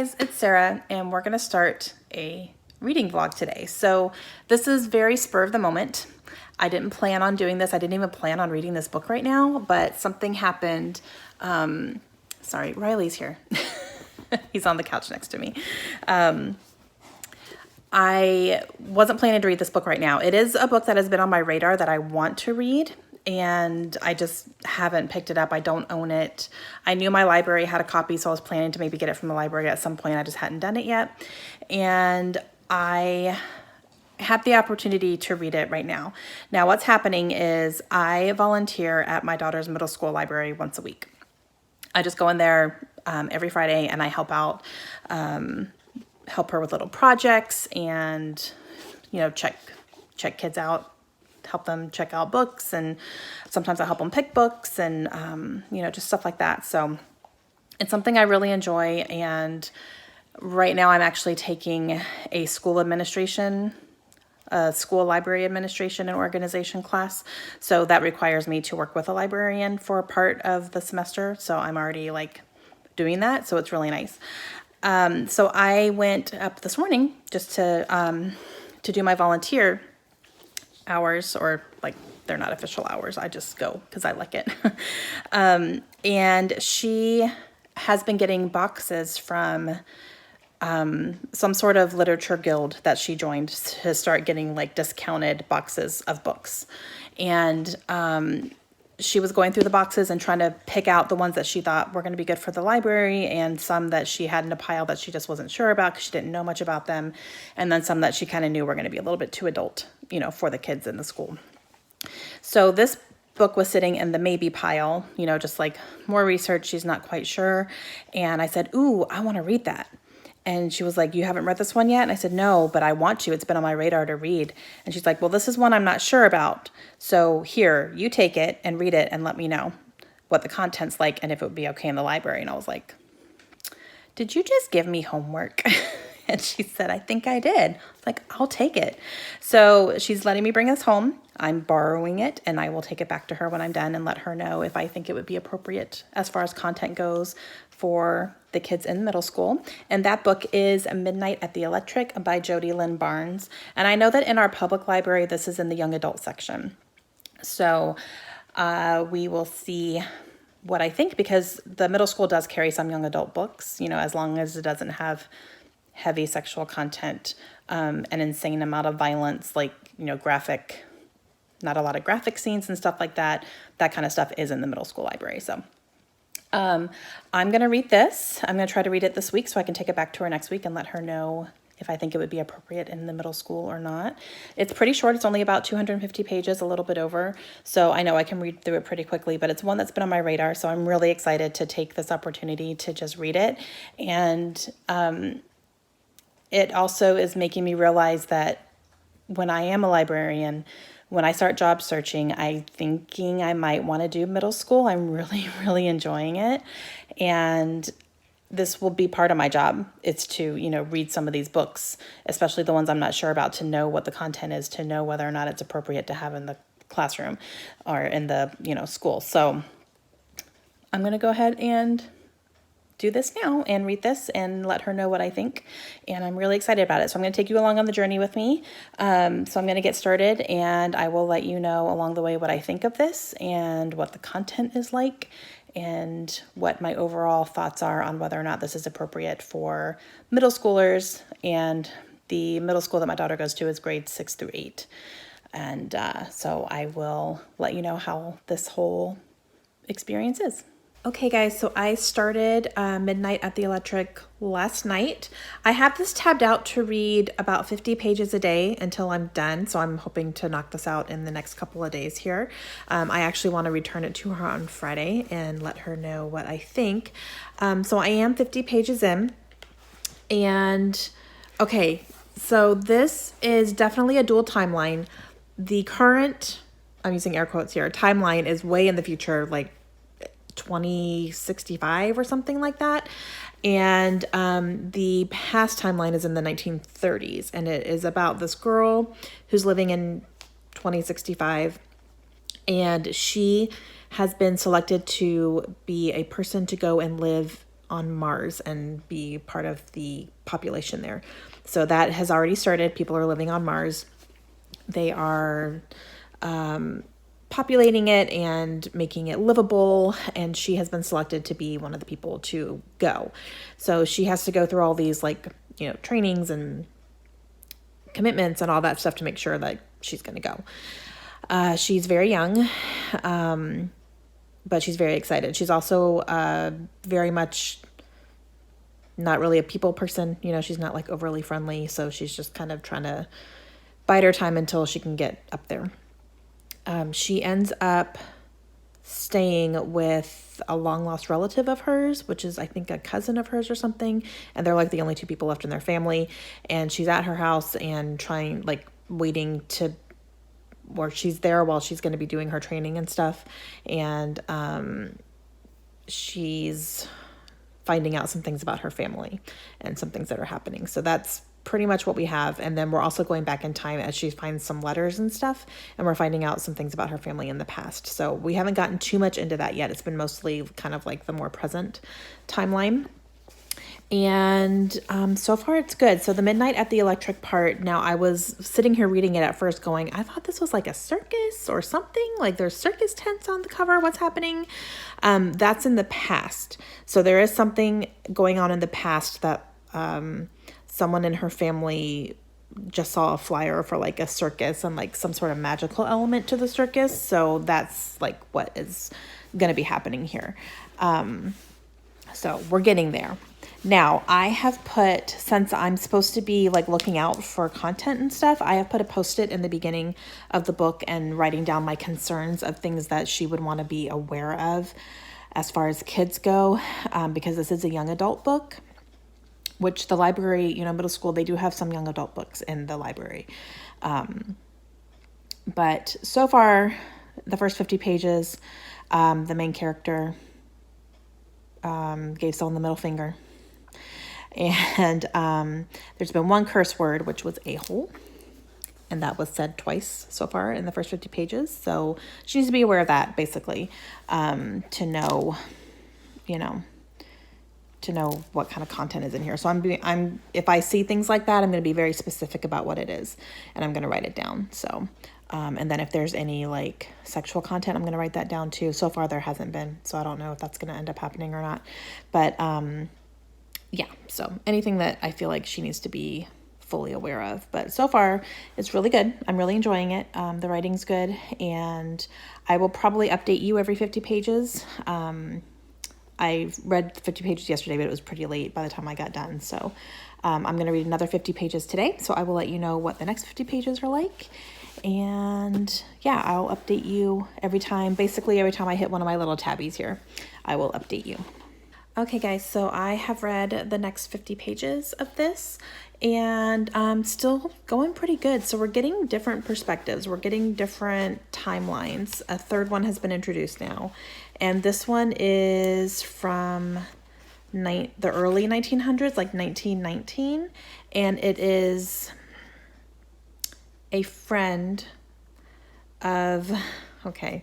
guys, it's Sarah, and we're gonna start a reading vlog today. So this is very spur of the moment. I didn't plan on doing this. I didn't even plan on reading this book right now, but something happened. Sorry, Riley's here. He's on the couch next to me. I wasn't planning to read this book right now. It is a book that has been on my radar that I want to read, and I just haven't picked it up. I don't own it. I knew my library had a copy, so I was planning to maybe get it from the library at some point. I just hadn't done it yet. And I had the opportunity to read it right now. Now, what's happening is I volunteer at my daughter's middle school library once a week. I just go in there every Friday and I help out, help her with little projects and, you know, check kids out, help them check out books, and sometimes I help them pick books and, you know, just stuff like that. So it's something I really enjoy. And right now I'm actually taking a school library administration and organization class. So that requires me to work with a librarian for a part of the semester. So I'm already like doing that. So it's really nice. So I went up this morning just to do my volunteer hours, or like they're not official hours. I just go because I like it. And she has been getting boxes from some sort of literature guild that she joined to start getting like discounted boxes of books. And she was going through the boxes and trying to pick out the ones that she thought were going to be good for the library, and some that she had in a pile that she just wasn't sure about because she didn't know much about them, and then some that she kind of knew were going to be a little bit too adult, you know, for the kids in the school. So this book was sitting in the maybe pile, you know, just like more research. She's not quite sure. And I said, ooh, I want to read that. And she was like, you haven't read this one yet? And I said, no, but I want to. It's been on my radar to read. And she's like, well, this is one I'm not sure about. So here, you take it and read it and let me know what the content's like and if it would be okay in the library. And I was like, did you just give me homework? And she said, I think I did. I was like, I'll take it. So she's letting me bring this home. I'm borrowing it, and I will take it back to her when I'm done and let her know if I think it would be appropriate as far as content goes for the kids in middle school. And that book is Midnight at the Electric by Jody Lynn Barnes. And I know that in our public library, this is in the young adult section. So we will see what I think, because the middle school does carry some young adult books, you know, as long as it doesn't have heavy sexual content, an insane amount of violence, like, you know, not a lot of graphic scenes and stuff like that. That kind of stuff is in the middle school library. So I'm going to read this. I'm going to try to read it this week so I can take it back to her next week and let her know if I think it would be appropriate in the middle school or not. It's pretty short. It's only about 250 pages, a little bit over. So I know I can read through it pretty quickly, but it's one that's been on my radar. So I'm really excited to take this opportunity to just read it. And it also is making me realize that when I am a librarian, when I start job searching, I'm thinking I might want to do middle school. I'm really, really enjoying it. And this will be part of my job. It's to, you know, read some of these books, especially the ones I'm not sure about, to know what the content is, to know whether or not it's appropriate to have in the classroom or in the, you know, school. So I'm going to go ahead and do this now and read this and let her know what I think. And I'm really excited about it. So I'm going to take you along on the journey with me. So I'm going to get started, and I will let you know along the way what I think of this and what the content is like and what my overall thoughts are on whether or not this is appropriate for middle schoolers. And the middle school that my daughter goes to is grades 6 through 8. And so I will let you know how this whole experience is. Okay guys, so I started Midnight at the Electric last night. I have this tabbed out to read about 50 pages a day until I'm done, so I'm hoping to knock this out in the next couple of days here. I actually want to return it to her on Friday and let her know what I think. So I am 50 pages in, and okay, so this is definitely a dual timeline. The current, I'm using air quotes here, timeline is way in the future, like 2065 or something like that. And the past timeline is in the 1930s, and it is about this girl who's living in 2065, and she has been selected to be a person to go and live on Mars and be part of the population there. So that has already started. People are living on Mars. They are populating it and making it livable, and she has been selected to be one of the people to go. So she has to go through all these trainings and commitments and all that stuff to make sure that she's going to go. She's very young, but she's very excited. She's also very much not really a people person. She's not like overly friendly, so she's just kind of trying to bide her time until she can get up there. She ends up staying with a long lost relative of hers, which is I think a cousin of hers or something, and they're like the only two people left in their family. And she's at her house and waiting to, or she's there while she's going to be doing her training and stuff, and she's finding out some things about her family and some things that are happening. So that's pretty much what we have. And then we're also going back in time as she finds some letters and stuff, and we're finding out some things about her family in the past. So we haven't gotten too much into that yet. It's been mostly kind of like the more present timeline. And so far it's good. So the Midnight at the Electric part, now I was sitting here reading it at first going, I thought this was like a circus or something, like there's circus tents on the cover. What's happening? That's in the past. So there is something going on in the past that someone in her family just saw a flyer for like a circus and like some sort of magical element to the circus. So that's like what is going to be happening here. So we're getting there. Now I have put, since I'm supposed to be like looking out for content and stuff, I have put a post-it in the beginning of the book and writing down my concerns of things that she would want to be aware of as far as kids go, because this is a young adult book, which the library, middle school, they do have some young adult books in the library. But so far, the first 50 pages, the main character gave someone the middle finger. And there's been one curse word, which was a-hole. And that was said twice so far in the first 50 pages. So she needs to be aware of that, basically, to know, to know what kind of content is in here. So if I see things like that, I'm going to be very specific about what it is, and I'm going to write it down. So, and then if there's any like sexual content, I'm going to write that down too. So far there hasn't been, so I don't know if that's going to end up happening or not, but, yeah. So anything that I feel like she needs to be fully aware of, but so far it's really good. I'm really enjoying it. The writing's good, and I will probably update you every 50 pages. I read 50 pages yesterday, but it was pretty late by the time I got done. So I'm going to read another 50 pages today. So I will let you know what the next 50 pages are like. And yeah, I'll update you every time. Basically, every time I hit one of my little tabbies here, I will update you. Okay, guys, so I have read the next 50 pages of this, and still going pretty good. So we're getting different perspectives. We're getting different timelines. A third one has been introduced now. And this one is from the early 1900s, like 1919. And it is a friend of, okay,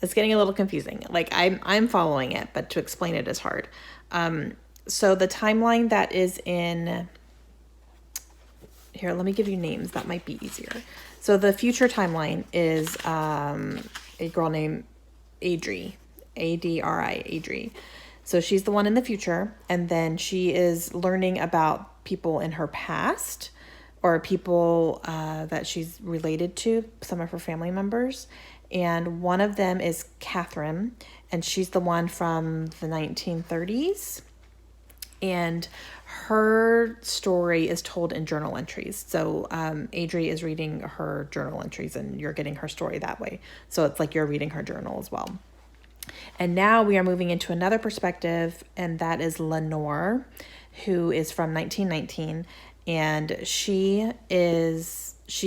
it's getting a little confusing. Like I'm following it, but to explain it is hard. So the timeline that is in here, let me give you names. That might be easier. So the future timeline is a girl named Adri, A-D-R-I, Adri. So she's the one in the future, and then she is learning about people in her past, or people that she's related to, some of her family members. And one of them is Catherine, and she's the one from the 1930s. And her story is told in journal entries. So Adri is reading her journal entries, and you're getting her story that way. So it's like you're reading her journal as well. And now we are moving into another perspective, and that is Lenore, who is from 1919. And she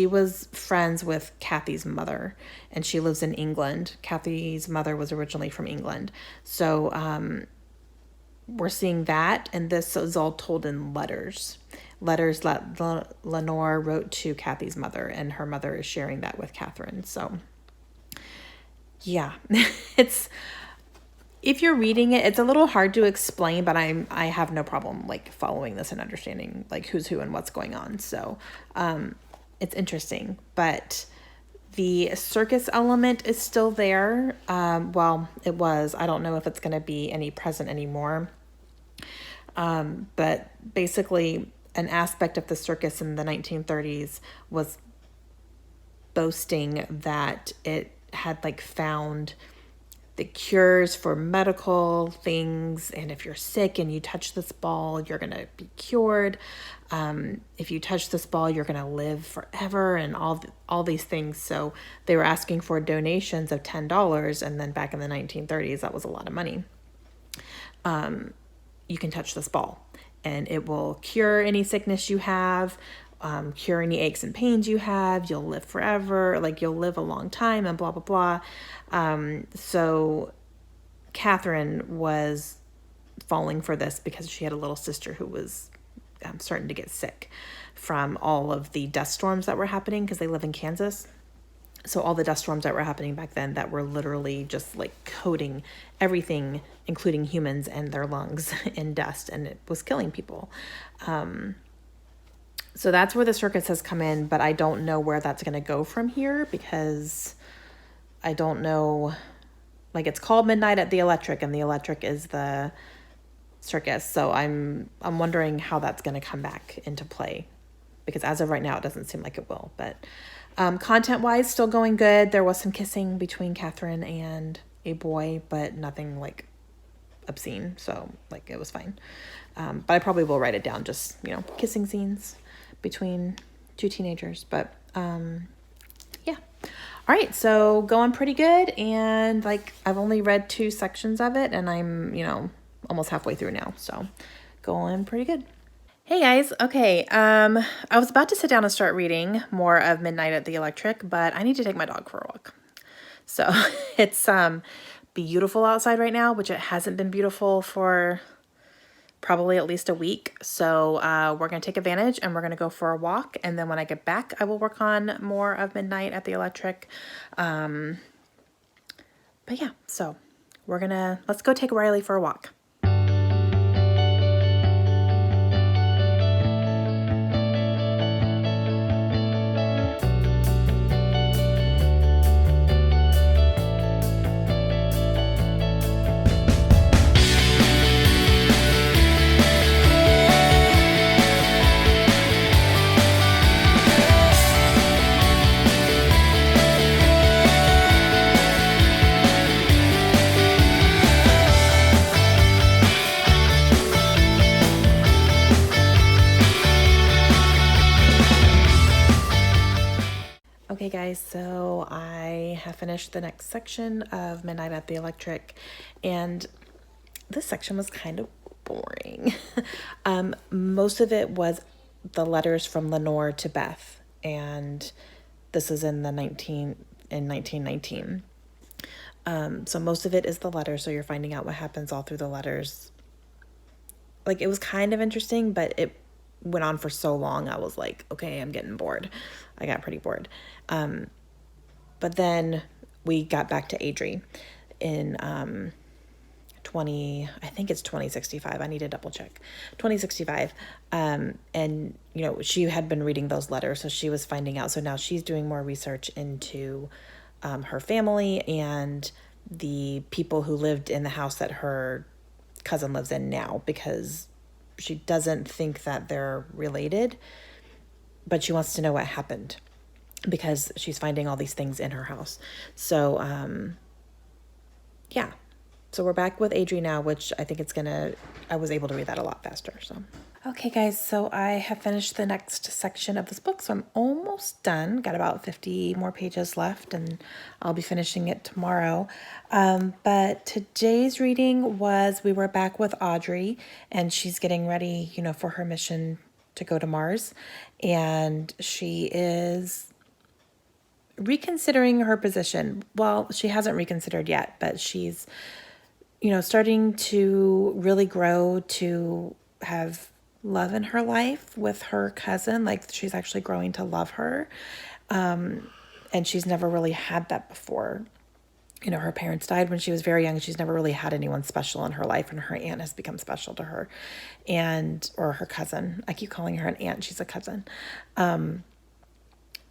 was friends with Kathy's mother, and she lives in England. Kathy's mother was originally from England. So we're seeing that, and this is all told in letters that Lenore wrote to Kathy's mother, and her mother is sharing that with Catherine. So yeah, if you're reading it, it's a little hard to explain, but I have no problem like following this and understanding like who's who and what's going on. So it's interesting, but the circus element is still there. Well, it was. I don't know if it's going to be any present anymore. But basically, an aspect of the circus in the 1930s was boasting that it had like found the cures for medical things, and if you're sick and you touch this ball, you're gonna be cured. If you touch this ball, you're gonna live forever, and all these things. So they were asking for donations of $10, and then back in the 1930s, that was a lot of money. You can touch this ball, and it will cure any sickness you have. Cure any aches and pains you have. You'll live forever, like you'll live a long time, and blah blah blah. So Catherine was falling for this because she had a little sister who was starting to get sick from all of the dust storms that were happening, because they live in Kansas. So all the dust storms that were happening back then that were literally just like coating everything, including humans and their lungs, in dust, and it was killing people. So that's where the circus has come in, but I don't know where that's going to go from here, because I don't know, like it's called Midnight at the Electric, and the Electric is the circus. So I'm wondering how that's going to come back into play, because as of right now, it doesn't seem like it will. But content-wise, still going good. There was some kissing between Catherine and a boy, but nothing like obscene. So like it was fine. But I probably will write it down, just, kissing scenes between two teenagers. But yeah. All right, so going pretty good, and like I've only read 2 sections of it, and I'm almost halfway through now, so going pretty good. Hey guys, okay, I was about to sit down and start reading more of Midnight at the Electric, but I need to take my dog for a walk. So it's beautiful outside right now, which it hasn't been beautiful for probably at least a week. So we're going to take advantage, and we're going to go for a walk. And then when I get back, I will work on more of Midnight at the Electric. But yeah, so let's go take Riley for a walk. Okay guys, so I have finished the next section of Midnight at the Electric, and this section was kind of boring. Most of it was the letters from Lenore to Beth, and this is in 1919. So most of it is the letters, so you're finding out what happens all through the letters. Like, it was kind of interesting, but it went on for so long, I was like, okay, I'm getting bored. I got pretty bored. But then we got back to Adri in I think it's 2065. I need to double check. 2065. And, she had been reading those letters, so she was finding out. So now she's doing more research into her family and the people who lived in the house that her cousin lives in now, because she doesn't think that they're related, but she wants to know what happened, because she's finding all these things in her house. So, yeah. So we're back with Adri now, which I think I was able to read that a lot faster, so. Okay, guys, so I have finished the next section of this book, so I'm almost done. Got about 50 more pages left, and I'll be finishing it tomorrow. But today's reading we were back with Audrey, and she's getting ready, for her mission to go to Mars, and she is reconsidering her position. Well, she hasn't reconsidered yet, but she's, starting to really grow to have love in her life with her cousin. Like, she's actually growing to love her. And she's never really had that before. her parents died when she was very young. She's never really had anyone special in her life, and her aunt has become special to her, or her cousin. I keep calling her an aunt. She's a cousin.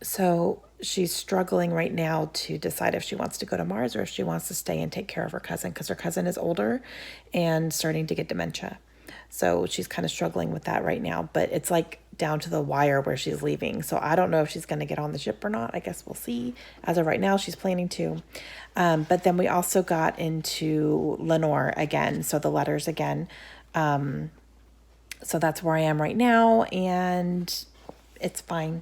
So she's struggling right now to decide if she wants to go to Mars or if she wants to stay and take care of her cousin, because her cousin is older and starting to get dementia. So she's kind of struggling with that right now, but it's like down to the wire where she's leaving. So I don't know if she's going to get on the ship or not. I guess we'll see. As of right now, she's planning to. But then we also got into Lenore again. So the letters again. So that's where I am right now. And it's fine.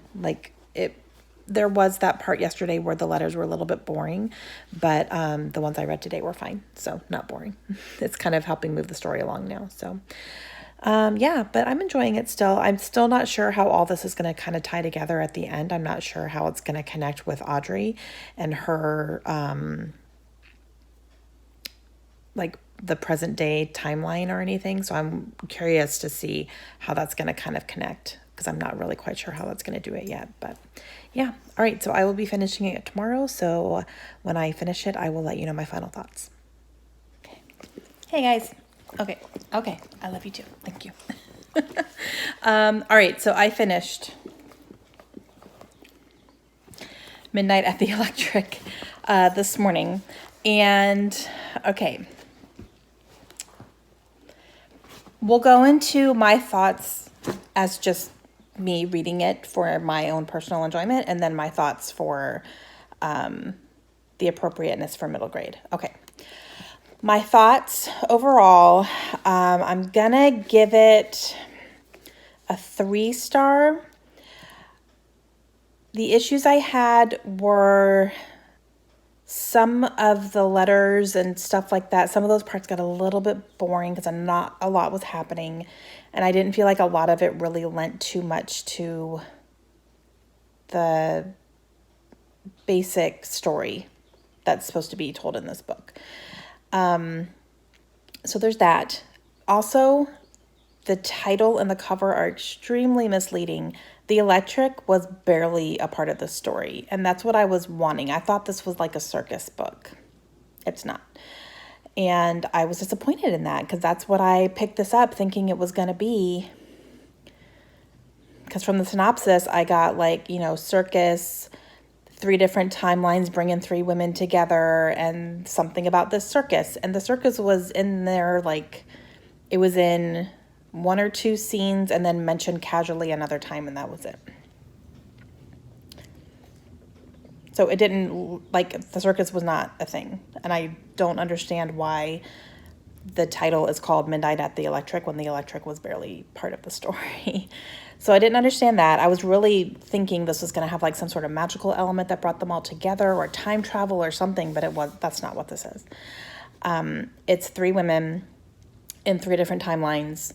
There was that part yesterday where the letters were a little bit boring, but the ones I read today were fine. So not boring. It's kind of helping move the story along now. So but I'm enjoying it still. I'm still not sure how all this is going to kind of tie together at the end. I'm not sure how it's going to connect with Audrey and her, the present day timeline or anything. So I'm curious to see how that's going to kind of connect, because I'm not really quite sure how that's going to do it yet. But yeah. All right. So I will be finishing it tomorrow. So when I finish it, I will let you know my final thoughts. Okay. Hey guys. Okay. I love you too. Thank you. All right. So I finished Midnight at the Electric this morning. And okay. We'll go into my thoughts as just me reading it for my own personal enjoyment, and then my thoughts for the appropriateness for middle grade. Okay. My thoughts overall, I'm gonna give it a 3-star. The issues I had were some of the letters and stuff like that. Some of those parts got a little bit boring because not a lot was happening, and I didn't feel like a lot of it really lent too much to the basic story that's supposed to be told in this book. So there's that. Also, the title and the cover are extremely misleading. The Electric was barely a part of the story, and that's what I was wanting. I thought this was like a circus book. It's not. And I was disappointed in that, because that's what I picked this up thinking it was going to be. Because from the synopsis, I got circus, 3 different timelines bringing 3 women together, and something about this circus. And the circus was in there, it was in 1 or 2 scenes and then mentioned casually another time, and that was it. So it didn't, the circus was not a thing. And I don't understand why the title is called Midnight at the Electric when the Electric was barely part of the story. So I didn't understand that. I was really thinking this was going to have some sort of magical element that brought them all together, or time travel or something, but that's not what this is. It's 3 women in 3 different timelines.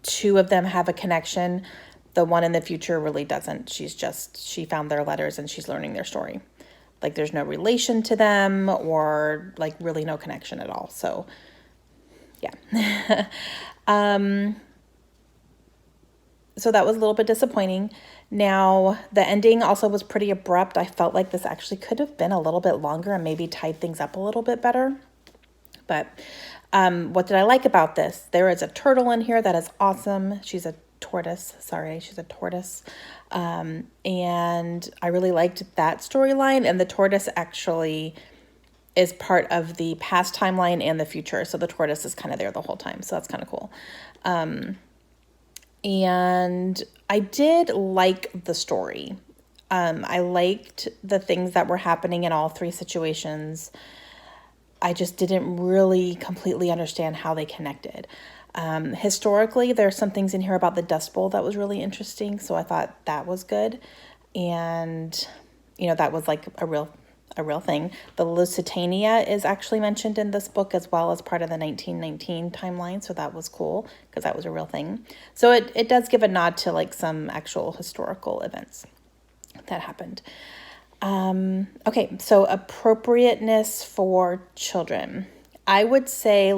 2 of them have a connection. The one in the future really doesn't. She found their letters and she's learning their story. There's no relation to them, or really no connection at all. So yeah. So that was a little bit disappointing. Now, the ending also was pretty abrupt. I felt like this actually could have been a little bit longer and maybe tied things up a little bit better. But what did I like about this? There is a turtle in here that is awesome. She's a tortoise. She's a tortoise. And I really liked that storyline. And the tortoise actually is part of the past timeline and the future. So the tortoise is kind of there the whole time. So that's kind of cool. And I did like the story. I liked the things that were happening in all 3 situations. I just didn't really completely understand how they connected. Historically, there's some things in here about the Dust Bowl that was really interesting, so I thought that was good. And, that was a real thing. The Lusitania is actually mentioned in this book as well as part of the 1919 timeline, so that was cool because that was a real thing. So it does give a nod to some actual historical events that happened. Okay, so appropriateness for children. I would say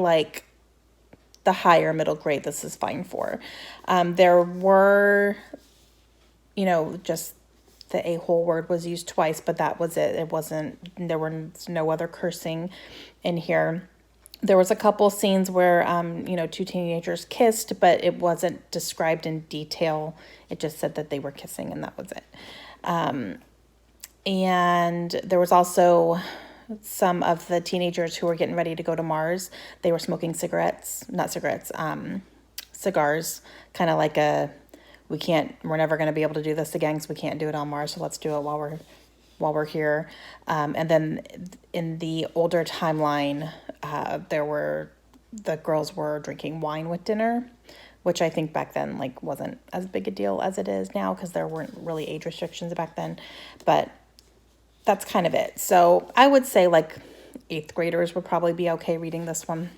the higher middle grade this is fine for. There were, just the a-hole word was used twice, but that was it. It wasn't, there were no other cursing in here. There was a couple scenes where, two teenagers kissed, but it wasn't described in detail. It just said that they were kissing, and that was it. And there was also some of the teenagers who were getting ready to go to Mars. They were smoking cigars, kind of like we're never going to be able to do this again because we can't do it on Mars, so let's do it while we're here. And then in the older timeline, the girls were drinking wine with dinner, which I think back then wasn't as big a deal as it is now because there weren't really age restrictions back then. But that's kind of it. So I would say 8th graders would probably be okay reading this one.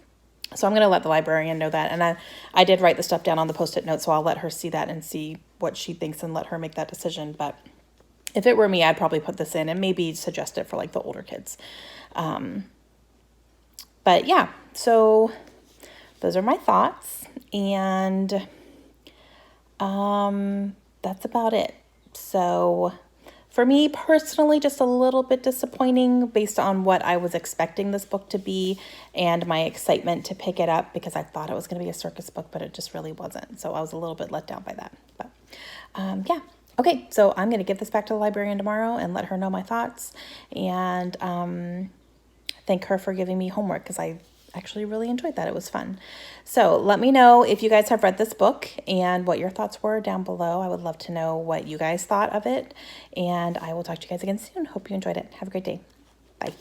So I'm going to let the librarian know that. And I did write the stuff down on the Post-it note, so I'll let her see that and see what she thinks and let her make that decision. But if it were me, I'd probably put this in and maybe suggest it for the older kids. But yeah, so those are my thoughts. And that's about it. So for me personally, just a little bit disappointing based on what I was expecting this book to be and my excitement to pick it up because I thought it was going to be a circus book, but it just really wasn't. So I was a little bit let down by that. But yeah. Okay, so I'm going to give this back to the librarian tomorrow and let her know my thoughts and thank her for giving me homework because I actually really enjoyed that. It was fun. So let me know if you guys have read this book and what your thoughts were down below. I would love to know what you guys thought of it. And I will talk to you guys again soon. Hope you enjoyed it. Have a great day. Bye.